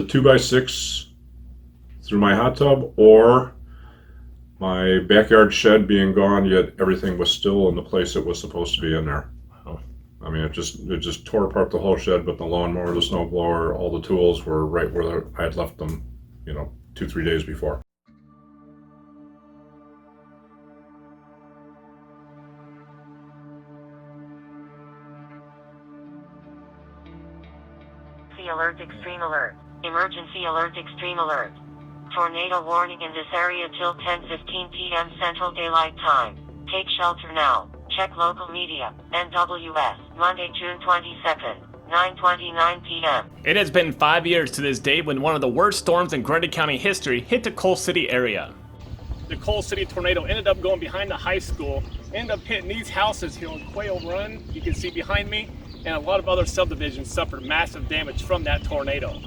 2x6 through my hot tub, or my backyard shed being gone, yet everything was still in the place it was supposed to be in there. Wow. I mean, it just tore apart the whole shed, but the lawnmower, the snow blower, all the tools were right where I had left them, 2-3 days before. Alert, extreme alert, emergency alert, extreme alert. Tornado warning in this area till 10:15 p.m. Central Daylight Time. Take shelter now. Check local media. NWS, Monday, June 22nd, 9:29 p.m. It has been 5 years to this day when one of the worst storms in Grundy County history hit the Coal City area. The Coal City tornado ended up going behind the high school, ended up hitting these houses here on Quail Run, you can see behind me, and a lot of other subdivisions suffered massive damage from that tornado.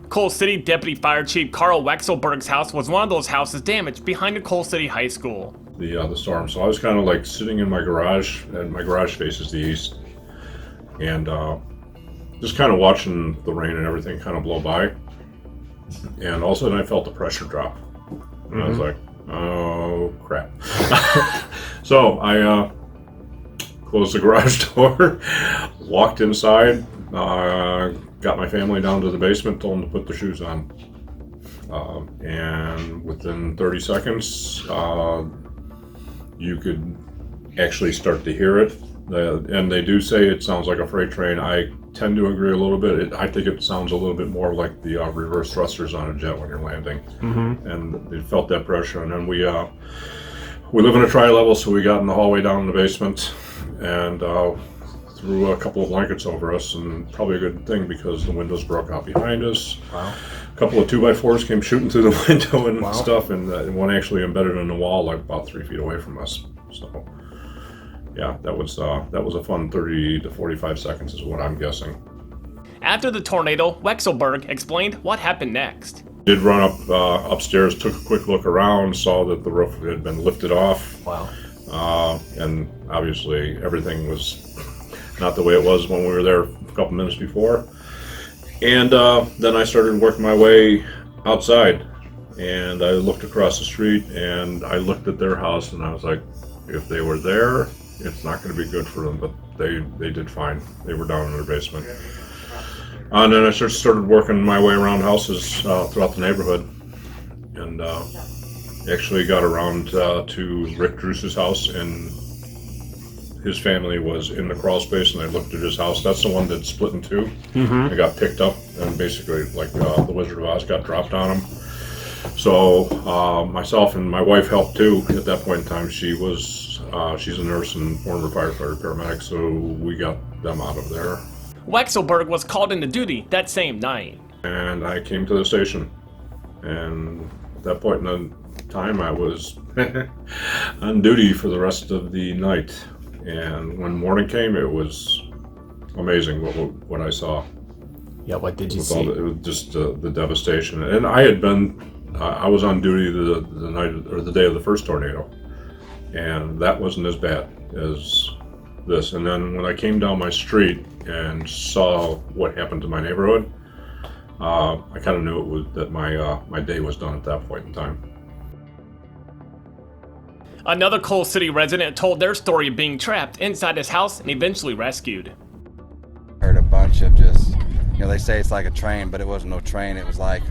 Coal City Deputy Fire Chief Carl Wexelberg's house was one of those houses damaged behind the Coal City High School. The storm. So I was kind of like sitting in my garage, and my garage faces the east, and just kind of watching the rain and everything kind of blow by. And all of a sudden I felt the pressure drop. And I was like, oh crap. So I closed the garage door, walked inside, got my family down to the basement, told them to put their shoes on. And within 30 seconds, you could actually start to hear it. And they do say it sounds like a freight train. I tend to agree a little bit. I think it sounds a little bit more like the reverse thrusters on a jet when you're landing. And they felt that pressure. And then we live in a tri-level, so we got in the hallway down in the basement and threw a couple of blankets over us, and probably a good thing because the windows broke out behind us. Wow. A couple of 2x4s came shooting through the window and Wow. stuff, and one actually embedded in the wall like about 3 feet away from us. So yeah, that was a fun 30 to 45 seconds is what I'm guessing. After the tornado, Wexelberg explained what happened next. Did run up upstairs, took a quick look around, saw that the roof had been lifted off. Wow. And obviously everything was not the way it was when we were there a couple minutes before. And then I started working my way outside, and I looked across the street, and I looked at their house, and I was like, if they were there, it's not going to be good for them. But they did fine. They were down in their basement. And then I started working my way around houses throughout the neighborhood, and actually got around to Rick Druce's house, and his family was in the crawl space, and I looked at his house. That's the one that split in two. It got picked up, and basically like the Wizard of Oz got dropped on him. So myself and my wife helped too at that point in time. She's a nurse and former firefighter paramedic, so we got them out of there. Wexelberg was called into duty that same night. And I came to the station, and at that point in time I was on duty for the rest of the night. And when morning came, it was amazing what I saw. Yeah, what did you With see? it was just the devastation. And I was on duty the night or the day of the first tornado, and that wasn't as bad as this. And then when I came down my street and saw what happened to my neighborhood, I kind of knew that my day was done at that point in time. Another Coal City resident told their story of being trapped inside his house and eventually rescued. Heard a bunch of just, they say it's like a train, but it wasn't no train. It was like,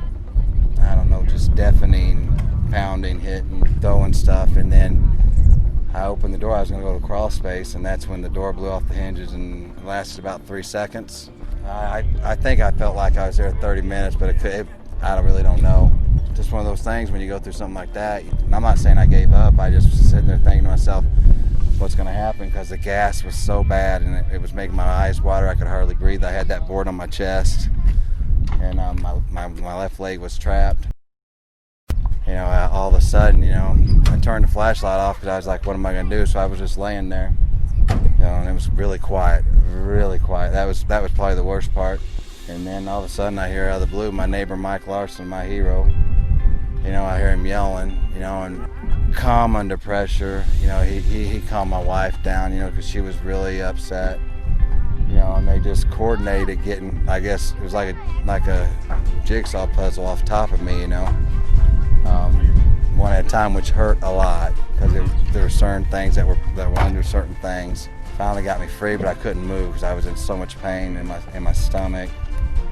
I don't know, just deafening, pounding, hitting, throwing stuff. And then I opened the door. I was going to go to the crawl space, and that's when the door blew off the hinges, and it lasted about 3 seconds. I think I felt like I was there 30 minutes, but I really don't know. Just one of those things when you go through something like that. And I'm not saying I gave up. I just was sitting there thinking to myself, what's going to happen? Because the gas was so bad, and it was making my eyes water. I could hardly breathe. I had that board on my chest, and my left leg was trapped. All of a sudden, I turned the flashlight off because I was like, what am I going to do? So I was just laying there, and it was really quiet, really quiet. That was probably the worst part. And then all of a sudden I hear out of the blue my neighbor Mike Larson, my hero. I hear him yelling, and calm under pressure. He calmed my wife down, because she was really upset. And they just coordinated getting, I guess it was like a jigsaw puzzle off top of me, you know, one at a time, which hurt a lot because there were certain things that were under certain things. Finally got me free, but I couldn't move because I was in so much pain in my stomach.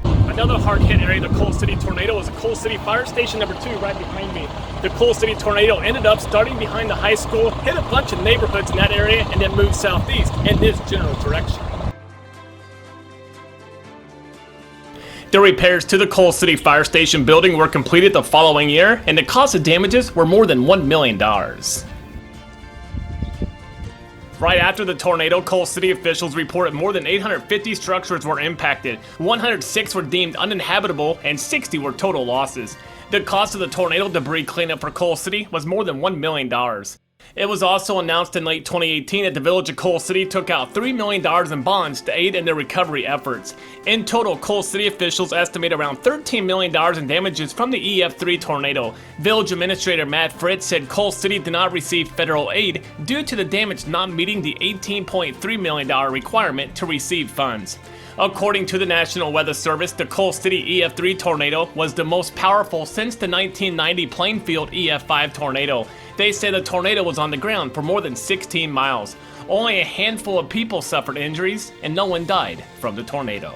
Another hard-hit area of the Coal City tornado was the Coal City Fire Station number 2 right behind me. The Coal City tornado ended up starting behind the high school, hit a bunch of neighborhoods in that area, and then moved southeast in this general direction. The repairs to the Coal City Fire Station building were completed the following year, and the cost of damages were more than $1 million. Right after the tornado, Coal City officials reported more than 850 structures were impacted, 106 were deemed uninhabitable, and 60 were total losses. The cost of the tornado debris cleanup for Coal City was more than $1 million. It was also announced in late 2018 that the village of Coal City took out $3 million in bonds to aid in their recovery efforts. In total, Coal City officials estimate around $13 million in damages from the EF3 tornado. Village Administrator Matt Fritz said Coal City did not receive federal aid due to the damage not meeting the $18.3 million requirement to receive funds. According to the National Weather Service, the Coal City EF3 tornado was the most powerful since the 1990 Plainfield EF5 tornado. They say the tornado was on the ground for more than 16 miles. Only a handful of people suffered injuries, and no one died from the tornado.